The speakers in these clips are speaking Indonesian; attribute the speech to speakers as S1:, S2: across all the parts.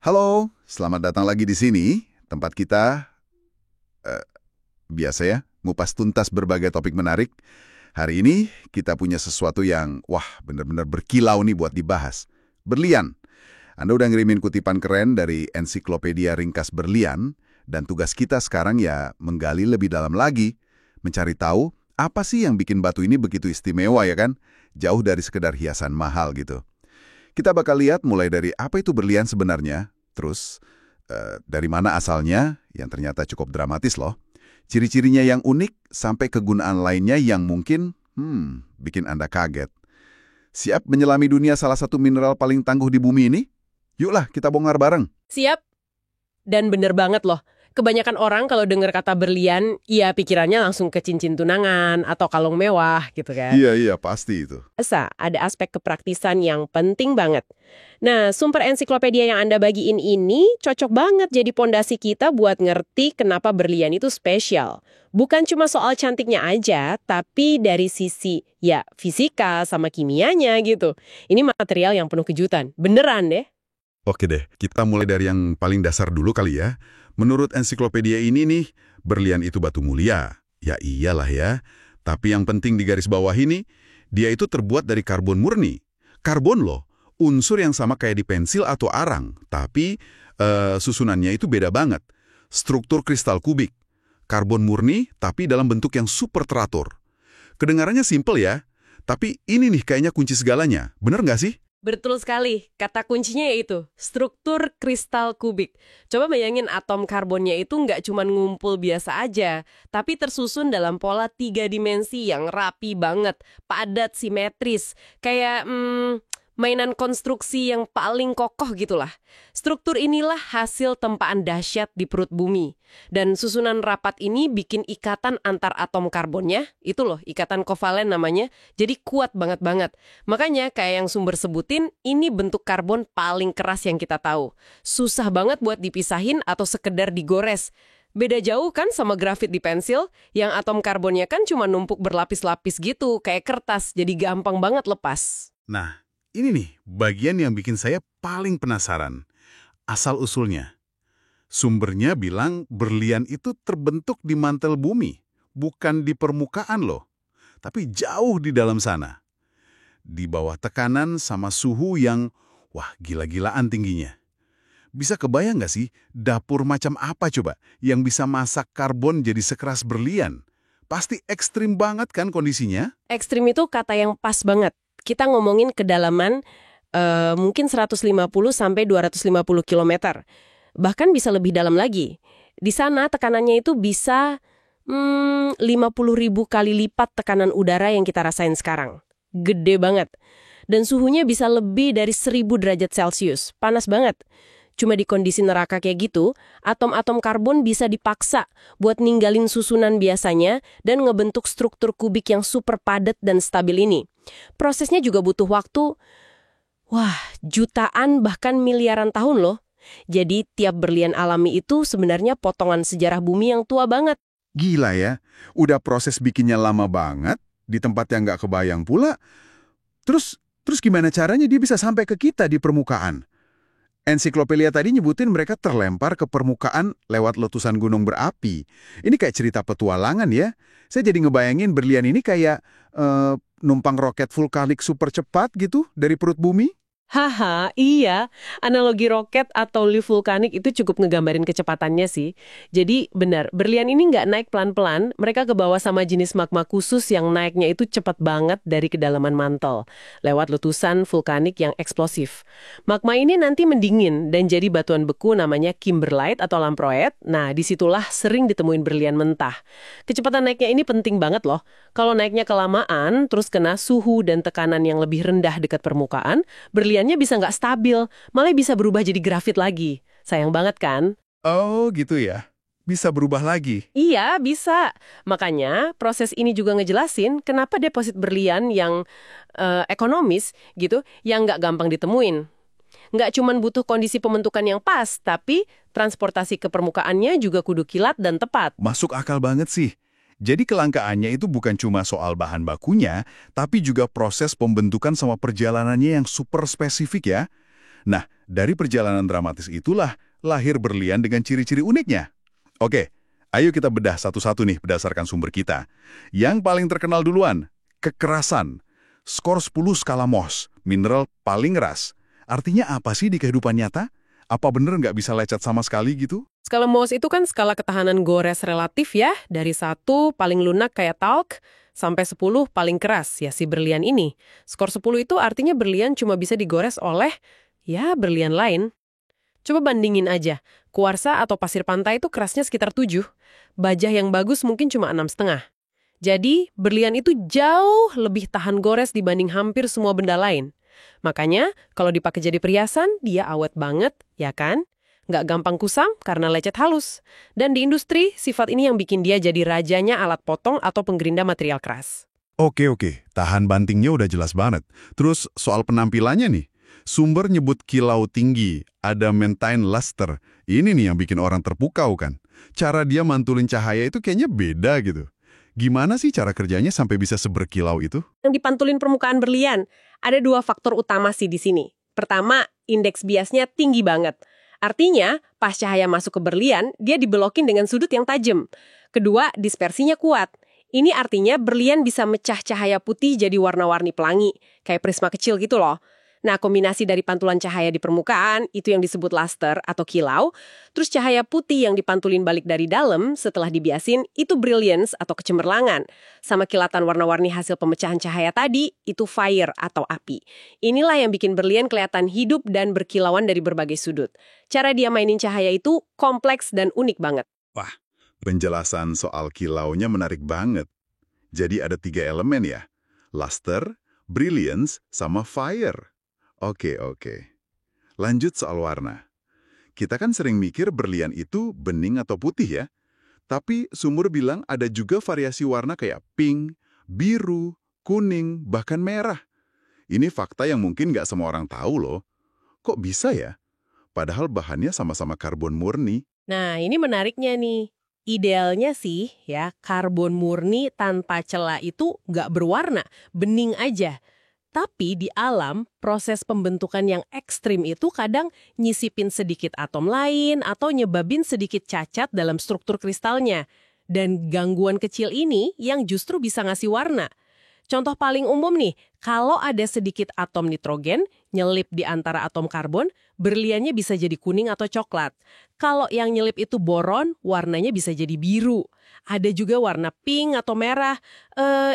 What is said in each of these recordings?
S1: Halo, selamat datang lagi di sini. Tempat kita biasa ya, ngupas tuntas berbagai topik menarik. Hari ini kita punya sesuatu yang, wah, benar-benar berkilau nih buat dibahas. Berlian. Anda udah ngirimin kutipan keren dari Ensiklopedia Ringkas Berlian, dan tugas kita sekarang ya menggali lebih dalam lagi, mencari tahu apa sih yang bikin batu ini begitu istimewa ya kan? Jauh dari sekedar hiasan mahal gitu. Kita bakal lihat mulai dari apa itu berlian sebenarnya, terus dari mana asalnya, yang ternyata cukup dramatis loh, ciri-cirinya yang unik, sampai kegunaan lainnya yang mungkin, bikin Anda kaget. Siap menyelami dunia salah satu mineral paling tangguh di bumi ini? Yuklah, kita bongkar bareng.
S2: Siap. Dan bener banget loh. Kebanyakan orang kalau dengar kata berlian, ya pikirannya langsung ke cincin tunangan atau kalung mewah gitu kan.
S1: Iya, pasti itu.
S2: Ada aspek kepraktisan yang penting banget. Nah, sumber ensiklopedia yang Anda bagiin ini cocok banget jadi pondasi kita buat ngerti kenapa berlian itu spesial. Bukan cuma soal cantiknya aja, tapi dari sisi ya fisika sama kimianya gitu. Ini material yang penuh kejutan. Beneran deh.
S1: Oke deh, kita mulai dari yang paling dasar dulu kali ya. Menurut ensiklopedia ini nih, berlian itu batu mulia. Ya iyalah ya. Tapi yang penting di garis bawah ini, dia itu terbuat dari karbon murni. Karbon loh, unsur yang sama kayak di pensil atau arang. Tapi susunannya itu beda banget. Struktur kristal kubik. Karbon murni, tapi dalam bentuk yang super teratur. Kedengarannya simple ya, tapi ini nih kayaknya kunci segalanya. Bener nggak sih?
S2: Betul sekali, kata kuncinya yaitu struktur kristal kubik. Coba bayangin atom karbonnya itu nggak cuma ngumpul biasa aja, tapi tersusun dalam pola 3 dimensi yang rapi banget, padat, simetris. Kayak mainan konstruksi yang paling kokoh gitulah. Struktur inilah hasil tempaan dahsyat di perut bumi. Dan susunan rapat ini bikin ikatan antar atom karbonnya, itu loh, ikatan kovalen namanya, jadi kuat banget-banget. Makanya kayak yang sumber sebutin, ini bentuk karbon paling keras yang kita tahu. Susah banget buat dipisahin atau sekedar digores. Beda jauh kan sama grafit di pensil, yang atom karbonnya kan cuma numpuk berlapis-lapis gitu, kayak kertas, jadi gampang banget lepas.
S1: Nah, ini nih bagian yang bikin saya paling penasaran. Asal-usulnya. Sumbernya bilang berlian itu terbentuk di mantel bumi, bukan di permukaan loh. Tapi jauh di dalam sana. Di bawah tekanan sama suhu yang, wah gila-gilaan tingginya. Bisa kebayang nggak sih dapur macam apa coba yang bisa masak karbon jadi sekeras berlian? Pasti ekstrim banget kan kondisinya?
S2: Ekstrim itu kata yang pas banget. Kita ngomongin kedalaman mungkin 150 sampai 250 km. Bahkan bisa lebih dalam lagi. Di sana tekanannya itu bisa 50.000 kali lipat tekanan udara yang kita rasain sekarang. Gede banget. Dan suhunya bisa lebih dari 1.000 derajat Celcius. Panas banget. Cuma di kondisi neraka kayak gitu, atom-atom karbon bisa dipaksa buat ninggalin susunan biasanya dan ngebentuk struktur kubik yang super padat dan stabil ini. Prosesnya juga butuh waktu, jutaan bahkan miliaran tahun loh. Jadi tiap berlian alami itu sebenarnya potongan sejarah bumi yang tua banget.
S1: Gila ya, udah proses bikinnya lama banget, di tempat yang nggak kebayang pula. Terus gimana caranya dia bisa sampai ke kita di permukaan? Ensiklopedia tadi nyebutin mereka terlempar ke permukaan lewat letusan gunung berapi. Ini kayak cerita petualangan ya. Saya jadi ngebayangin berlian ini kayak numpang roket vulkanik super cepat gitu dari perut bumi.
S2: Haha, iya. Analogi roket atau lift vulkanik itu cukup ngegambarin kecepatannya sih. Jadi benar, berlian ini nggak naik pelan-pelan, mereka ke bawah sama jenis magma khusus yang naiknya itu cepat banget dari kedalaman mantel, lewat letusan vulkanik yang eksplosif. Magma ini nanti mendingin dan jadi batuan beku namanya kimberlite atau lamproite. Nah, disitulah sering ditemuin berlian mentah. Kecepatan naiknya ini penting banget loh. Kalau naiknya kelamaan, terus kena suhu dan tekanan yang lebih rendah dekat permukaan, berliannya bisa nggak stabil, malah bisa berubah jadi grafit lagi. Sayang banget kan?
S1: Oh gitu ya, bisa berubah lagi.
S2: Iya, bisa. Makanya proses ini juga ngejelasin kenapa deposit berlian yang ekonomis gitu, yang nggak gampang ditemuin. Nggak cuman butuh kondisi pembentukan yang pas, tapi transportasi ke permukaannya juga kudu kilat dan tepat.
S1: Masuk akal banget sih. Jadi kelangkaannya itu bukan cuma soal bahan bakunya, tapi juga proses pembentukan sama perjalanannya yang super spesifik ya. Nah, dari perjalanan dramatis itulah lahir berlian dengan ciri-ciri uniknya. Oke, ayo kita bedah satu-satu nih berdasarkan sumber kita. Yang paling terkenal duluan, kekerasan. Skor 10 skala Mohs, mineral paling keras. Artinya apa sih di kehidupan nyata? Apa bener nggak bisa lecet sama sekali gitu?
S2: Skala Mohs itu kan skala ketahanan gores relatif ya, dari 1 paling lunak kayak talc, sampai 10 paling keras, ya si berlian ini. Skor 10 itu artinya berlian cuma bisa digores oleh, ya berlian lain. Coba bandingin aja, kuarsa atau pasir pantai itu kerasnya sekitar 7, bajah yang bagus mungkin cuma 6,5. Jadi, berlian itu jauh lebih tahan gores dibanding hampir semua benda lain. Makanya, kalau dipakai jadi perhiasan, dia awet banget, ya kan? Nggak gampang kusam karena lecet halus. Dan di industri, sifat ini yang bikin dia jadi rajanya alat potong atau penggerinda material keras.
S1: Oke, tahan bantingnya udah jelas banget. Terus soal penampilannya nih, sumber nyebut kilau tinggi, adamantine luster. Ini nih yang bikin orang terpukau kan. Cara dia mantulin cahaya itu kayaknya beda gitu. Gimana sih cara kerjanya sampai bisa seberkilau itu?
S2: Yang dipantulin permukaan berlian, ada 2 faktor utama sih di sini. Pertama, indeks biasnya tinggi banget. Artinya, pas cahaya masuk ke berlian, dia dibelokin dengan sudut yang tajam. Kedua, dispersinya kuat. Ini artinya berlian bisa mecah cahaya putih jadi warna-warni pelangi, kayak prisma kecil gitu loh. Nah, kombinasi dari pantulan cahaya di permukaan, itu yang disebut luster atau kilau, terus cahaya putih yang dipantulin balik dari dalam setelah dibiasin, itu brilliance atau kecemerlangan. Sama kilatan warna-warni hasil pemecahan cahaya tadi, itu fire atau api. Inilah yang bikin berlian kelihatan hidup dan berkilauan dari berbagai sudut. Cara dia mainin cahaya itu kompleks dan unik banget.
S1: Wah, penjelasan soal kilaunya menarik banget. Jadi ada 3 elemen ya, luster, brilliance, sama fire. Oke. Lanjut soal warna. Kita kan sering mikir berlian itu bening atau putih ya. Tapi sumber bilang ada juga variasi warna kayak pink, biru, kuning, bahkan merah. Ini fakta yang mungkin nggak semua orang tahu loh. Kok bisa ya? Padahal bahannya sama-sama karbon murni.
S2: Nah, ini menariknya nih. Idealnya sih ya, karbon murni tanpa celah itu nggak berwarna, bening aja. Tapi di alam, proses pembentukan yang ekstrim itu kadang nyisipin sedikit atom lain atau nyebabin sedikit cacat dalam struktur kristalnya. Dan gangguan kecil ini yang justru bisa ngasih warna. Contoh paling umum nih, kalau ada sedikit atom nitrogen nyelip di antara atom karbon, berliannya bisa jadi kuning atau coklat. Kalau yang nyelip itu boron, warnanya bisa jadi biru. Ada juga warna pink atau merah.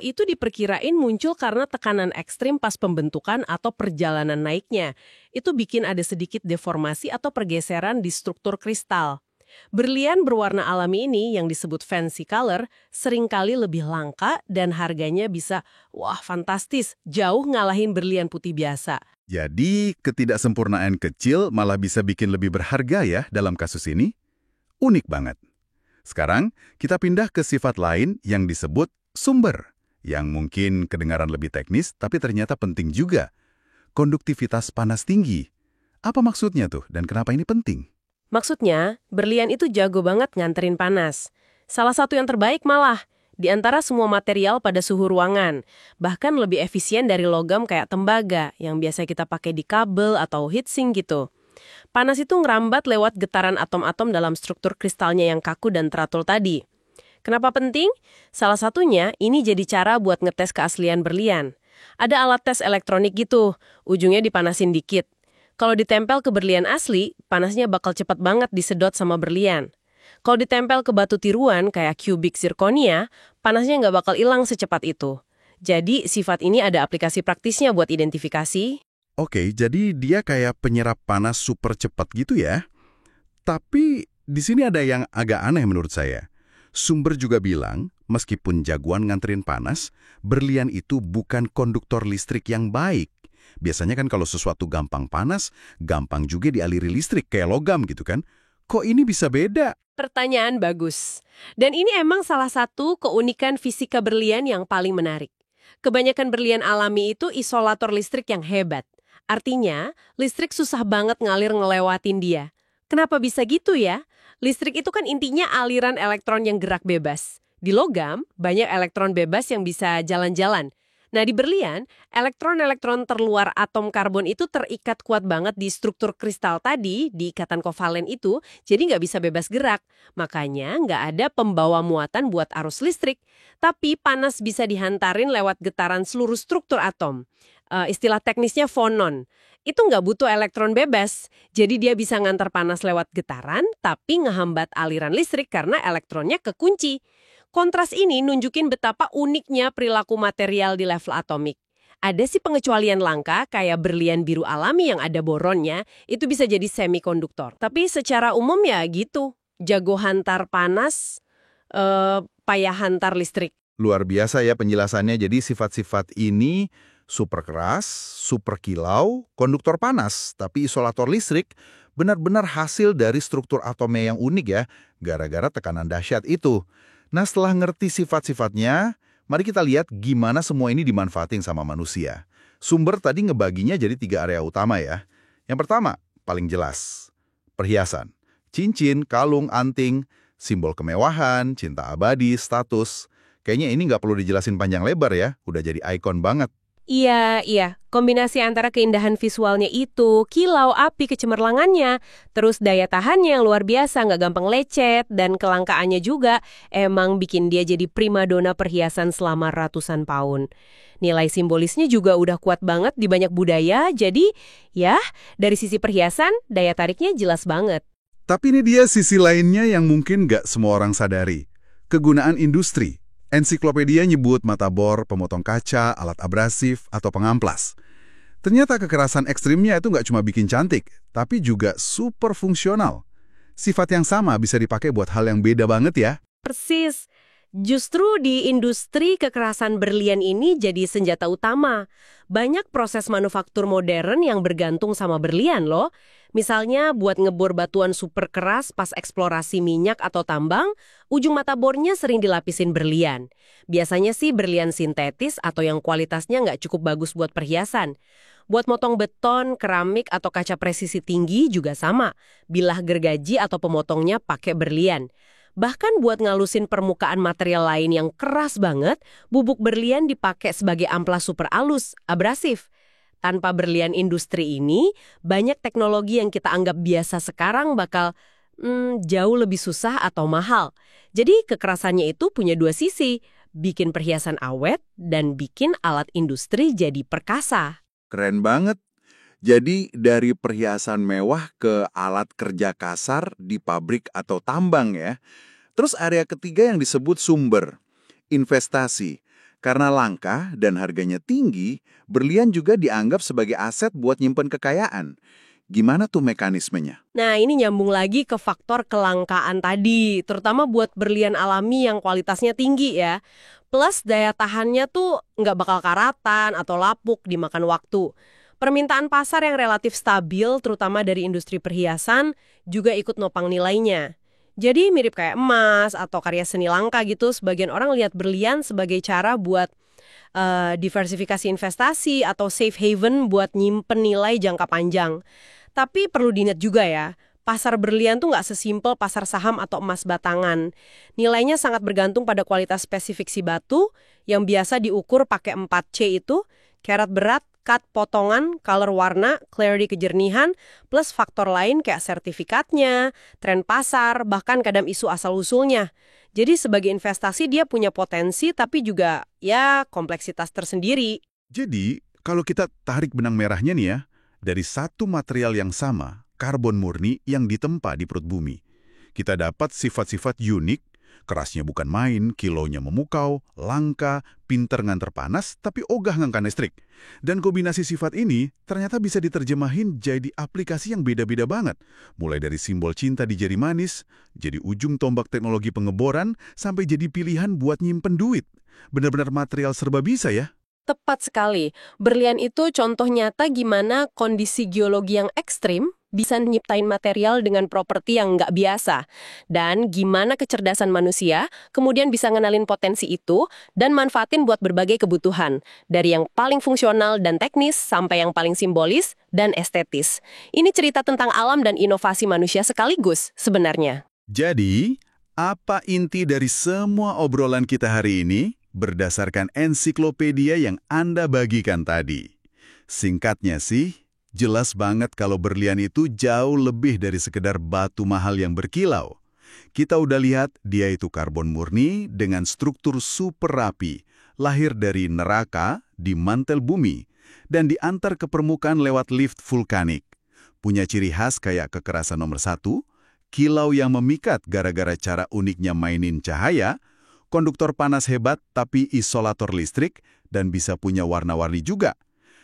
S2: Itu diperkirain muncul karena tekanan ekstrim pas pembentukan atau perjalanan naiknya. Itu bikin ada sedikit deformasi atau pergeseran di struktur kristal. Berlian berwarna alami ini yang disebut fancy color seringkali lebih langka dan harganya bisa, wah fantastis, jauh ngalahin berlian putih biasa.
S1: Jadi, ketidaksempurnaan kecil malah bisa bikin lebih berharga ya dalam kasus ini? Unik banget. Sekarang, kita pindah ke sifat lain yang disebut sumber, yang mungkin kedengaran lebih teknis tapi ternyata penting juga. Konduktivitas panas tinggi. Apa maksudnya tuh dan kenapa ini penting?
S2: Maksudnya, berlian itu jago banget nganterin panas. Salah satu yang terbaik malah, di antara semua material pada suhu ruangan. Bahkan lebih efisien dari logam kayak tembaga, yang biasa kita pakai di kabel atau heatsink gitu. Panas itu ngerambat lewat getaran atom-atom dalam struktur kristalnya yang kaku dan teratur tadi. Kenapa penting? Salah satunya, ini jadi cara buat ngetes keaslian berlian. Ada alat tes elektronik gitu, ujungnya dipanasin dikit. Kalau ditempel ke berlian asli, panasnya bakal cepat banget disedot sama berlian. Kalau ditempel ke batu tiruan kayak kubik zirkonia, panasnya nggak bakal hilang secepat itu. Jadi, sifat ini ada aplikasi praktisnya buat identifikasi.
S1: Oke, jadi dia kayak penyerap panas super cepat gitu ya. Tapi di sini ada yang agak aneh menurut saya. Sumber juga bilang, meskipun jagoan nganterin panas, berlian itu bukan konduktor listrik yang baik. Biasanya kan kalau sesuatu gampang panas, gampang juga dialiri listrik kayak logam gitu kan. Kok ini bisa beda?
S2: Pertanyaan bagus. Dan ini emang salah satu keunikan fisika berlian yang paling menarik. Kebanyakan berlian alami itu isolator listrik yang hebat. Artinya, listrik susah banget ngalir ngelewatin dia. Kenapa bisa gitu ya? Listrik itu kan intinya aliran elektron yang gerak bebas. Di logam, banyak elektron bebas yang bisa jalan-jalan. Nah, di berlian, elektron-elektron terluar atom karbon itu terikat kuat banget di struktur kristal tadi, di ikatan kovalen itu, jadi nggak bisa bebas gerak. Makanya nggak ada pembawa muatan buat arus listrik. Tapi panas bisa dihantarin lewat getaran seluruh struktur atom. Istilah teknisnya fonon. Itu nggak butuh elektron bebas, jadi dia bisa ngantar panas lewat getaran, tapi ngehambat aliran listrik karena elektronnya kekunci. Kontras ini nunjukin betapa uniknya perilaku material di level atomik. Ada sih pengecualian langka kayak berlian biru alami yang ada boronnya, itu bisa jadi semikonduktor. Tapi secara umum ya gitu, jago hantar panas, payah hantar listrik.
S3: Luar biasa ya penjelasannya. Jadi sifat-sifat ini super keras, super kilau, konduktor panas, tapi isolator listrik benar-benar hasil dari struktur atomnya yang unik ya, gara-gara tekanan dahsyat itu. Nah, setelah ngerti sifat-sifatnya, mari kita lihat gimana semua ini dimanfaatin sama manusia. Sumber tadi ngebaginya jadi 3 area utama ya. Yang pertama, paling jelas, perhiasan. Cincin, kalung, anting, simbol kemewahan, cinta abadi, status. Kayaknya ini nggak perlu dijelasin panjang lebar ya, udah jadi ikon banget.
S2: Iya. Kombinasi antara keindahan visualnya itu, kilau api kecemerlangannya, terus daya tahannya yang luar biasa, nggak gampang lecet, dan kelangkaannya juga emang bikin dia jadi primadona perhiasan selama ratusan tahun. Nilai simbolisnya juga udah kuat banget di banyak budaya, jadi ya dari sisi perhiasan, daya tariknya jelas banget.
S1: Tapi ini dia sisi lainnya yang mungkin nggak semua orang sadari. Kegunaan industri. Ensiklopedia nyebut mata bor, pemotong kaca, alat abrasif, atau pengamplas. Ternyata kekerasan ekstrimnya itu nggak cuma bikin cantik, tapi juga super fungsional. Sifat yang sama bisa dipakai buat hal yang beda banget ya.
S2: Persis. Justru di industri kekerasan berlian ini jadi senjata utama. Banyak proses manufaktur modern yang bergantung sama berlian loh. Misalnya buat ngebor batuan super keras pas eksplorasi minyak atau tambang, ujung mata bornya sering dilapisin berlian. Biasanya sih berlian sintetis atau yang kualitasnya nggak cukup bagus buat perhiasan. Buat motong beton, keramik, atau kaca presisi tinggi juga sama. Bilah gergaji atau pemotongnya pakai berlian. Bahkan buat ngalusin permukaan material lain yang keras banget, bubuk berlian dipakai sebagai amplas super alus, abrasif. Tanpa berlian industri ini, banyak teknologi yang kita anggap biasa sekarang bakal jauh lebih susah atau mahal. Jadi kekerasannya itu punya 2 sisi, bikin perhiasan awet dan bikin alat industri jadi perkasa.
S3: Keren banget. Jadi dari perhiasan mewah ke alat kerja kasar di pabrik atau tambang ya. Terus area ketiga yang disebut sumber, investasi. Karena langka dan harganya tinggi, berlian juga dianggap sebagai aset buat nyimpen kekayaan. Gimana tuh mekanismenya?
S2: Nah, ini nyambung lagi ke faktor kelangkaan tadi, terutama buat berlian alami yang kualitasnya tinggi ya. Plus daya tahannya tuh nggak bakal karatan atau lapuk dimakan waktu. Permintaan pasar yang relatif stabil, terutama dari industri perhiasan, juga ikut nopang nilainya. Jadi mirip kayak emas atau karya seni langka gitu, sebagian orang lihat berlian sebagai cara buat diversifikasi investasi atau safe haven buat nyimpen nilai jangka panjang. Tapi perlu diingat juga ya, pasar berlian tuh nggak sesimpel pasar saham atau emas batangan. Nilainya sangat bergantung pada kualitas spesifik si batu, yang biasa diukur pakai 4C itu, karat berat, cut potongan, color warna, clarity kejernihan, plus faktor lain kayak sertifikatnya, tren pasar, bahkan kadang isu asal-usulnya. Jadi sebagai investasi dia punya potensi tapi juga ya kompleksitas tersendiri.
S1: Jadi, kalau kita tarik benang merahnya nih ya, dari satu material yang sama, karbon murni yang ditempa di perut bumi, kita dapat sifat-sifat unik. Kerasnya bukan main, kilonya memukau, langka, pinter nganter panas, tapi ogah ngangkat listrik. Dan kombinasi sifat ini ternyata bisa diterjemahin jadi aplikasi yang beda-beda banget. Mulai dari simbol cinta di jari manis, jadi ujung tombak teknologi pengeboran, sampai jadi pilihan buat nyimpen duit. Benar-benar material serba bisa ya.
S2: Tepat sekali. Berlian itu contoh nyata gimana kondisi geologi yang ekstrim bisa nyiptain material dengan properti yang nggak biasa. Dan gimana kecerdasan manusia kemudian bisa ngenalin potensi itu dan manfaatin buat berbagai kebutuhan. Dari yang paling fungsional dan teknis sampai yang paling simbolis dan estetis. Ini cerita tentang alam dan inovasi manusia sekaligus sebenarnya.
S1: Jadi, apa inti dari semua obrolan kita hari ini? berdasarkan ensiklopedia yang Anda bagikan tadi. Singkatnya sih, jelas banget kalau berlian itu jauh lebih dari sekedar batu mahal yang berkilau. Kita udah lihat dia itu karbon murni dengan struktur super rapi, lahir dari neraka di mantel bumi, dan diantar ke permukaan lewat lift vulkanik. Punya ciri khas kayak kekerasan nomor 1, kilau yang memikat gara-gara cara uniknya mainin cahaya, konduktor panas hebat tapi isolator listrik, dan bisa punya warna-warni juga.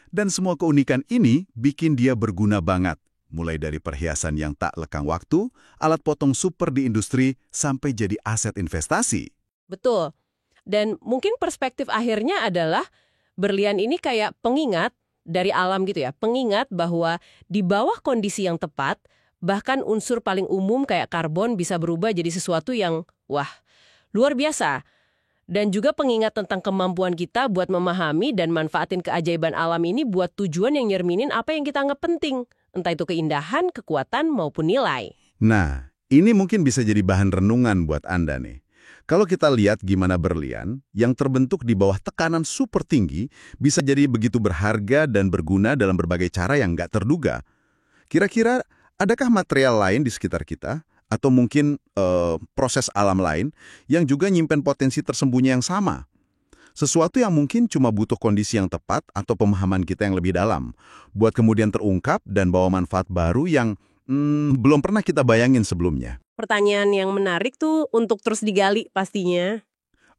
S1: Dan semua keunikan ini bikin dia berguna banget. Mulai dari perhiasan yang tak lekang waktu, alat potong super di industri, sampai jadi aset investasi.
S2: Betul. Dan mungkin perspektif akhirnya adalah berlian ini kayak pengingat dari alam gitu ya. Pengingat bahwa di bawah kondisi yang tepat, bahkan unsur paling umum kayak karbon bisa berubah jadi sesuatu yang, wah, luar biasa. Dan juga pengingat tentang kemampuan kita buat memahami dan manfaatin keajaiban alam ini buat tujuan yang nyerminin apa yang kita anggap penting. Entah itu keindahan, kekuatan, maupun nilai.
S1: Nah, ini mungkin bisa jadi bahan renungan buat Anda nih. Kalau kita lihat gimana berlian, yang terbentuk di bawah tekanan super tinggi, bisa jadi begitu berharga dan berguna dalam berbagai cara yang nggak terduga. Kira-kira, adakah material lain di sekitar kita? Atau mungkin proses alam lain yang juga nyimpen potensi tersembunyi yang sama. Sesuatu yang mungkin cuma butuh kondisi yang tepat atau pemahaman kita yang lebih dalam, buat kemudian terungkap dan bawa manfaat baru yang belum pernah kita bayangin sebelumnya.
S2: Pertanyaan yang menarik tuh untuk terus digali pastinya.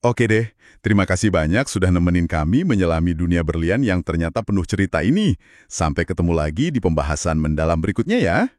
S1: Oke deh, terima kasih banyak sudah nemenin kami menyelami dunia berlian yang ternyata penuh cerita ini. Sampai ketemu lagi di pembahasan mendalam berikutnya ya.